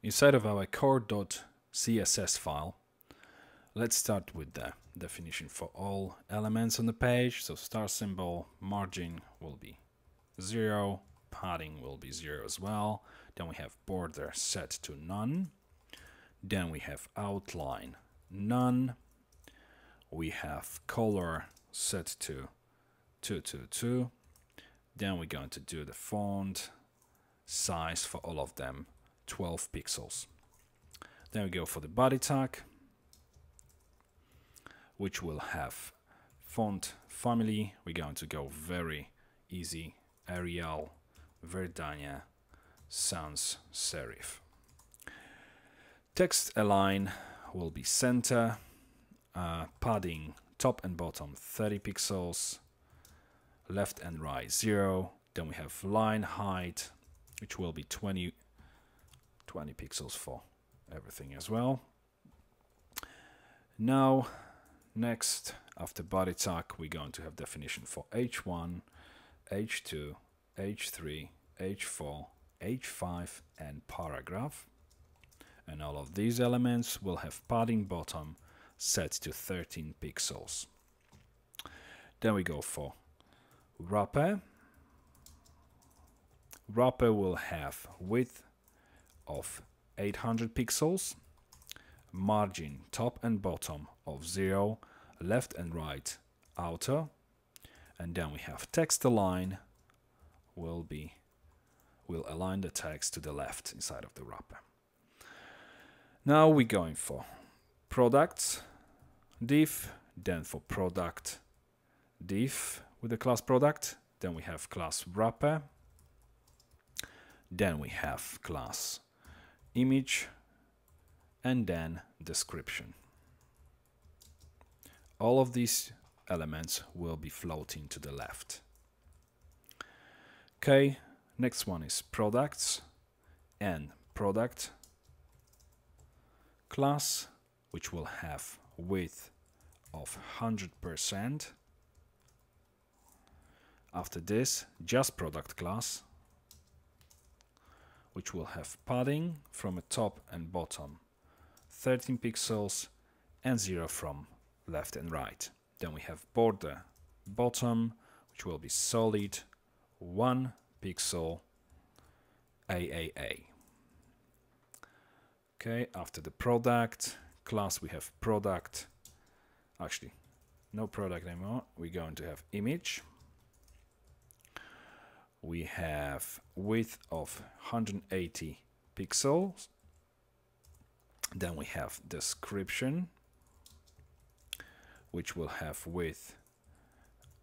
Inside of our core.css file, let's start with the definition for all elements on the page. So star symbol, margin will be 0, padding will be 0 as well. Then we have border set to none. Then we have outline none. We have color set to 222. Then we're going to do the font size for all of them, 12 pixels. Then we go for the body tag, which will have font family. We're going to go very easy, Arial, Verdania, sans serif. Text align will be center, padding top and bottom 30 pixels, left and right 0. Then we have line height, which will be 20 pixels for everything as well. Now, next, after body tag, we're going to have definition for H1, H2, H3, H4, H5, and paragraph. And all of these elements will have padding bottom set to 13 pixels. Then we go for wrapper. Wrapper will have width of 800 pixels, margin top and bottom of 0, left and right outer, and then we have text align will align the text to the left inside of the wrapper. Now we're going for products div, then for product div with the class product, then we have class wrapper, then we have class image, and then description. All of these elements will be floating to the left. Okay, next one is products and product class, which will have width of 100%. After this, just product class, which will have padding from a top and bottom 13 pixels and 0 from left and right. Then we have border bottom, which will be solid 1 pixel AAA. Okay, after the product class, we have product. Actually, no product anymore. We're going to have image. We have width of 180 pixels. Then we have description, which will have width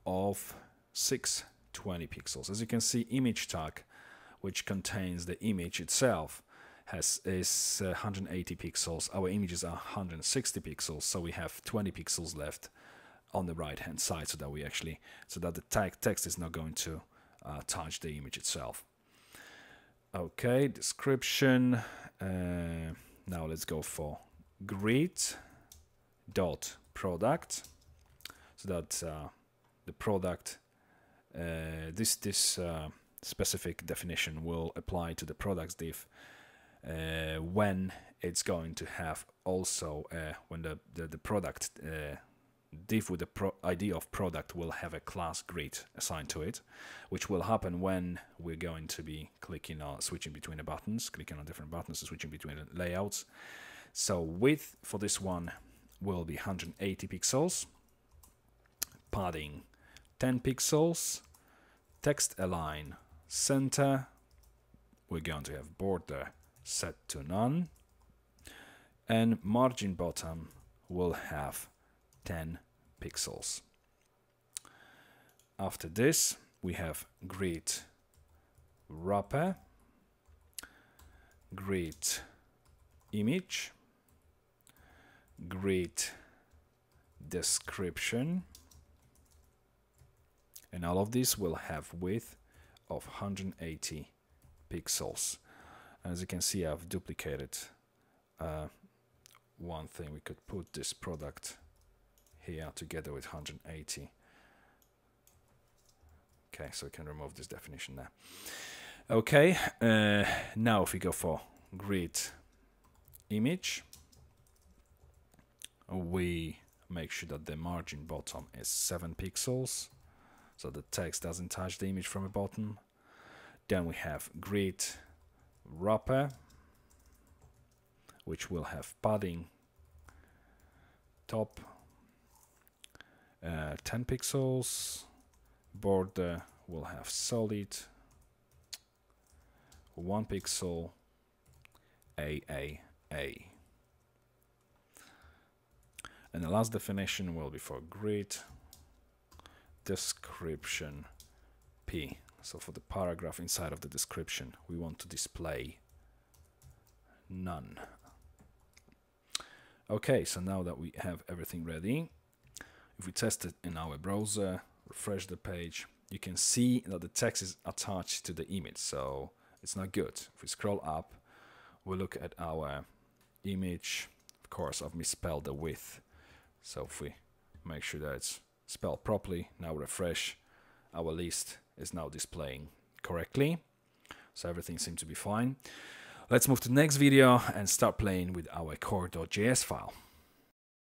of 620 pixels. As you can see, image tag, which contains the image itself, is 180 pixels. Our images are 160 pixels, so we have 20 pixels left on the right hand side, so that the text is not going to touch the image itself. Okay, description. Now let's go for grid dot product, so that the product, this specific definition will apply to the products div when it's going to have also when the product div with the ID of product will have a class grid assigned to it, which will happen when we're going to be clicking on switching between the buttons, clicking on different buttons and switching between the layouts. So width for this one will be 180 pixels, padding 10 pixels, text align center, we're going to have border set to none, and margin bottom will have 10 pixels. After this, we have grid wrapper, grid image, grid description, and all of these will have width of 180 pixels. As you can see, I've duplicated one thing. We could put this product here together with 180. Okay, so we can remove this definition there. Okay, now if we go for grid image. We make sure that the margin bottom is 7 pixels, so the text doesn't touch the image from the bottom. Then we have grid wrapper, which will have padding top 10 pixels. Border will have solid 1 pixel AAA. And the last definition will be for grid description P. So for the paragraph inside of the description, we want to display none. Okay, so now that we have everything ready, if we test it in our browser, refresh the page, you can see that the text is attached to the image, so it's not good. If we scroll up, we look at our image. Of course, I've misspelled the width, so if we make sure that it's spelled properly, now refresh, our list is now displaying correctly, so everything seems to be fine. Let's move to the next video and start playing with our core.js file.